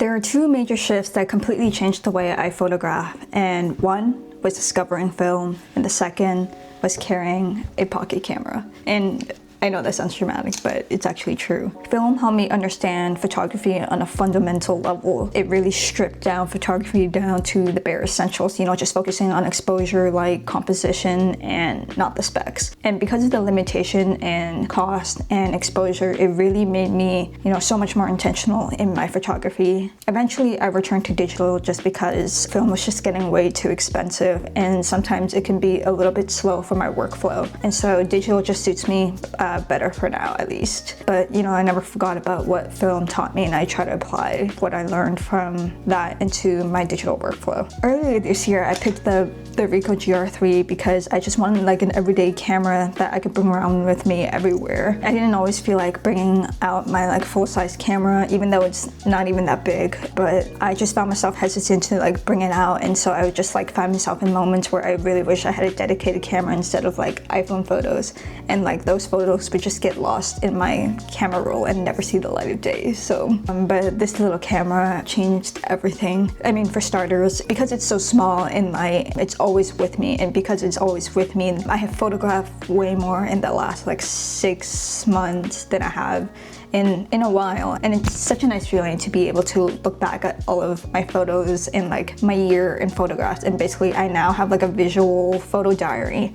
There are two major shifts that completely changed the way I photograph, and one was discovering film, and the second was carrying a pocket camera. And I know that sounds dramatic, but it's actually true. Film helped me understand photography on a fundamental level. It really stripped down photography down to the bare essentials, you know, just focusing on exposure, light, composition, and not the specs. And because of the limitation and cost and exposure, it really made me, you know, so much more intentional in my photography. Eventually, I returned to digital just because film was just getting way too expensive, and sometimes it can be a little bit slow for my workflow. And so digital just suits me better for now, at least. But you know, I never forgot about what film taught me, and I try to apply what I learned from that into my digital workflow. Earlier this year, I picked the Ricoh GR III because I just wanted like an everyday camera that I could bring around with me everywhere. I didn't always feel like bringing out my like full-size camera, even though it's not even that big, but I just found myself hesitant to like bring it out, and so I would just like find myself in moments where I really wish I had a dedicated camera instead of like iPhone photos, and like those photos would just get lost in my camera roll and never see the light of day. So but this little camera changed everything. I mean, for starters, because it's so small and light, it's always with me, and because it's always with me, I have photographed way more in the last like 6 months than I have in a while, and it's such a nice feeling to be able to look back at all of my photos in like my year in photographs, and basically I now have like a visual photo diary,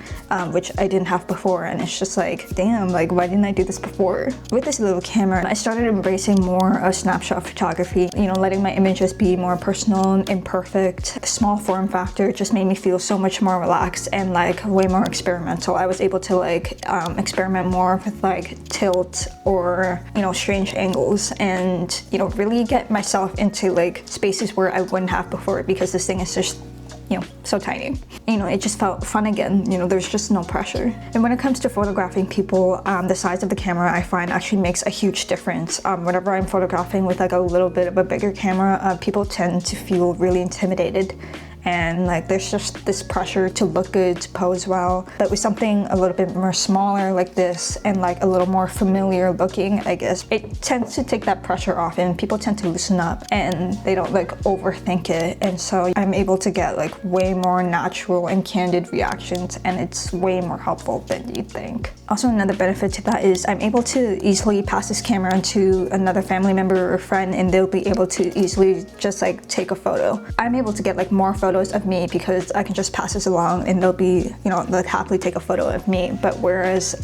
which I didn't have before, and it's just like, damn, like why didn't I do this before? With this little camera, I started embracing more of snapshot photography, you know, letting my images be more personal and imperfect. The small form factor just made me feel so much more relaxed and like way more experimental. I was able to like experiment more with like tilt or, you know, strange angles, and you know, really get myself into like spaces where I wouldn't have before, because this thing is just, you know, so tiny. You know, it just felt fun again. You know, there's just no pressure. And when it comes to photographing people, the size of the camera I find actually makes a huge difference. Whenever I'm photographing with like a little bit of a bigger camera, people tend to feel really intimidated, and like there's just this pressure to look good, to pose well. But with something a little bit more smaller like this, and like a little more familiar looking, I guess, it tends to take that pressure off, and people tend to loosen up and they don't like overthink it. And so I'm able to get like way more natural and candid reactions, and it's way more helpful than you'd think. Also, another benefit to that is I'm able to easily pass this camera to another family member or friend, and they'll be able to easily just like take a photo. I'm able to get like more photos of me because I can just pass this along, and they'll be, you know, they'll happily take a photo of me. But whereas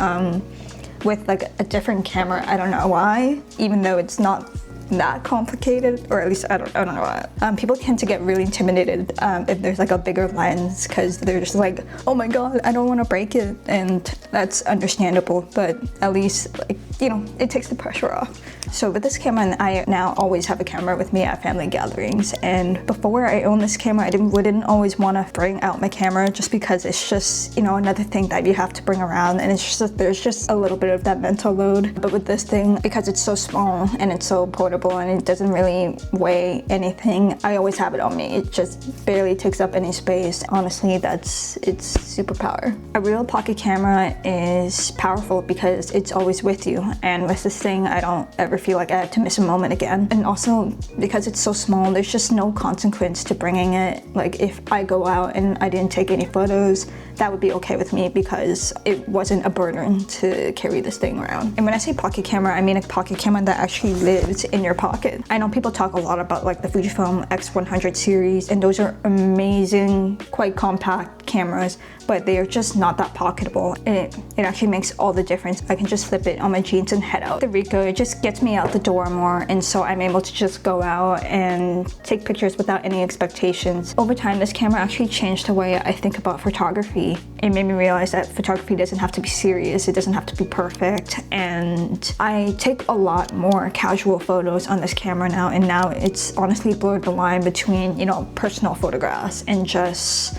with like a different camera, I don't know why, even though it's not that complicated, or at least I don't know why. People tend to get really intimidated if there's like a bigger lens, because they're just like, oh my god, I don't want to break it, and that's understandable. But at least, like, you know, it takes the pressure off. So with this camera, I now always have a camera with me at family gatherings, and before I owned this camera, I wouldn't always want to bring out my camera, just because it's just, you know, another thing that you have to bring around, and it's just there's just a little bit of that mental load. But with this thing, because it's so small and it's so portable and it doesn't really weigh anything, I always have it on me. It just barely takes up any space. Honestly, it's superpower. A real pocket camera is powerful because it's always with you, and with this thing, I don't ever feel like I have to miss a moment again. And also, because it's so small, there's just no consequence to bringing it. Like if I go out and I didn't take any photos, that would be okay with me, because it wasn't a burden to carry this thing around. And when I say pocket camera, I mean a pocket camera that actually lives in your pocket. I know people talk a lot about like the Fujifilm X100 series, and those are amazing, quite compact cameras, but they are just not that pocketable. It actually makes all the difference. I can just flip it on my jeans and head out. The Ricoh, it just gets me out the door more, and so I'm able to just go out and take pictures without any expectations. Over time, this camera actually changed the way I think about photography. It made me realize that photography doesn't have to be serious, it doesn't have to be perfect, and I take a lot more casual photos on this camera now, and now it's honestly blurred the line between, you know, personal photographs and just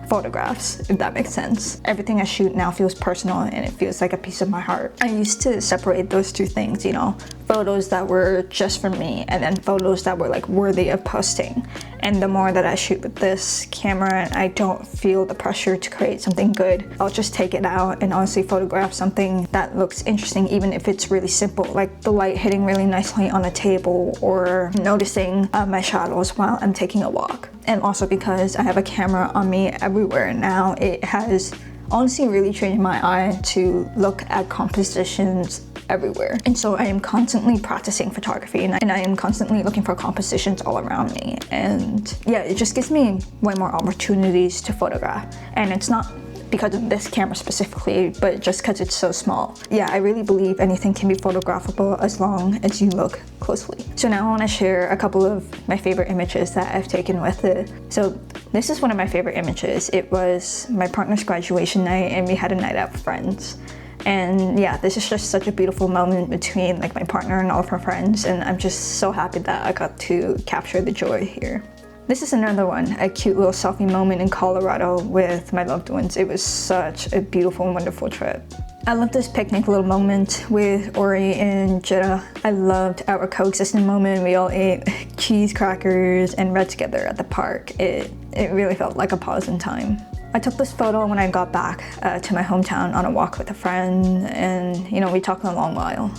photographs, if that makes sense. Everything I shoot now feels personal, and it feels like a piece of my heart. I used to separate those two things, you know, photos that were just for me, and then photos that were like worthy of posting. And the more that I shoot with this camera and I don't feel the pressure to create something good, I'll just take it out and honestly photograph something that looks interesting, even if it's really simple, like the light hitting really nicely on a table, or noticing my shadows while I'm taking a walk. And also because I have a camera on me everywhere now, it has honestly really changed my eye to look at compositions everywhere. And so I am constantly practicing photography, and I am constantly looking for compositions all around me. And yeah, it just gives me way more opportunities to photograph. And it's not because of this camera specifically, but just because it's so small. Yeah, I really believe anything can be photographable as long as you look closely. So now I want to share a couple of my favorite images that I've taken with it. So this is one of my favorite images. It was my partner's graduation night, and we had a night out with friends. And yeah, this is just such a beautiful moment between like my partner and all of her friends, and I'm just so happy that I got to capture the joy here. This is another one, a cute little selfie moment in Colorado with my loved ones. It was such a beautiful and wonderful trip. I love this picnic little moment with Ori and Jitta. I loved our coexisting moment. We all ate cheese crackers and read together at the park. It really felt like a pause in time. I took this photo when I got back to my hometown on a walk with a friend, and you know, we talked a long while.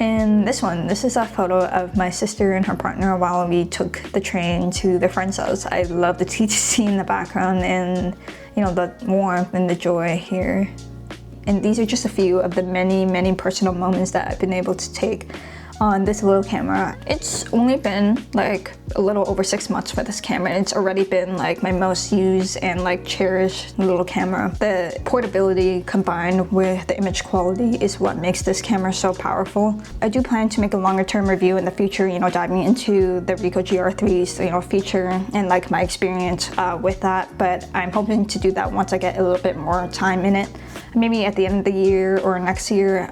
And this is a photo of my sister and her partner while we took the train to their friend's house. I love the TTC in the background, and you know, the warmth and the joy here. And these are just a few of the many personal moments that I've been able to take on this little camera. It's only been like a little over 6 months for this camera, and it's already been like my most used and like cherished little camera. The portability combined with the image quality is what makes this camera so powerful. I do plan to make a longer term review in the future, you know, diving into the Ricoh GR III's, you know, feature and like my experience with that, but I'm hoping to do that once I get a little bit more time in it. Maybe at the end of the year or next year,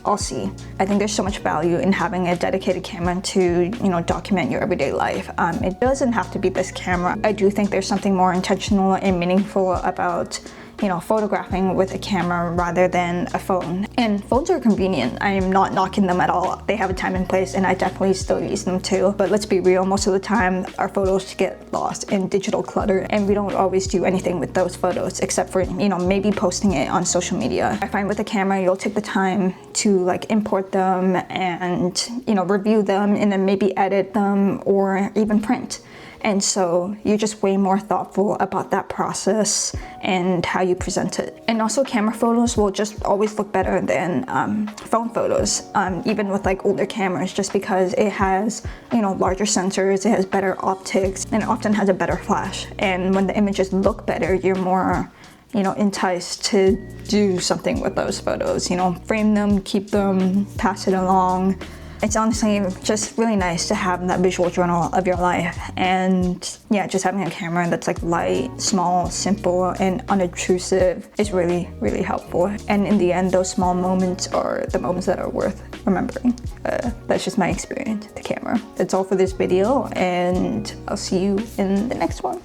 I'll see. I think there's so much value in having a dedicated camera to, you know, document your everyday life. It doesn't have to be this camera. I do think there's something more intentional and meaningful about, you know, photographing with a camera rather than a phone. And phones are convenient. I am not knocking them at all. They have a time and place, and I definitely still use them too. But let's be real, most of the time our photos get lost in digital clutter, and we don't always do anything with those photos except for, you know, maybe posting it on social media. I find with a camera, you'll take the time to like import them and, you know, review them, and then maybe edit them or even print. And so you're just way more thoughtful about that process and how you present it. And also camera photos will just always look better than phone photos, even with like older cameras, just because it has, you know, larger sensors, it has better optics, and it often has a better flash. And when the images look better, you're more, you know, enticed to do something with those photos, you know, frame them, keep them, pass it along. It's honestly just really nice to have that visual journal of your life. And yeah, just having a camera that's like light, small, simple, and unobtrusive is really, really helpful. And in the end, those small moments are the moments that are worth remembering. That's just my experience with the camera. That's all for this video, and I'll see you in the next one.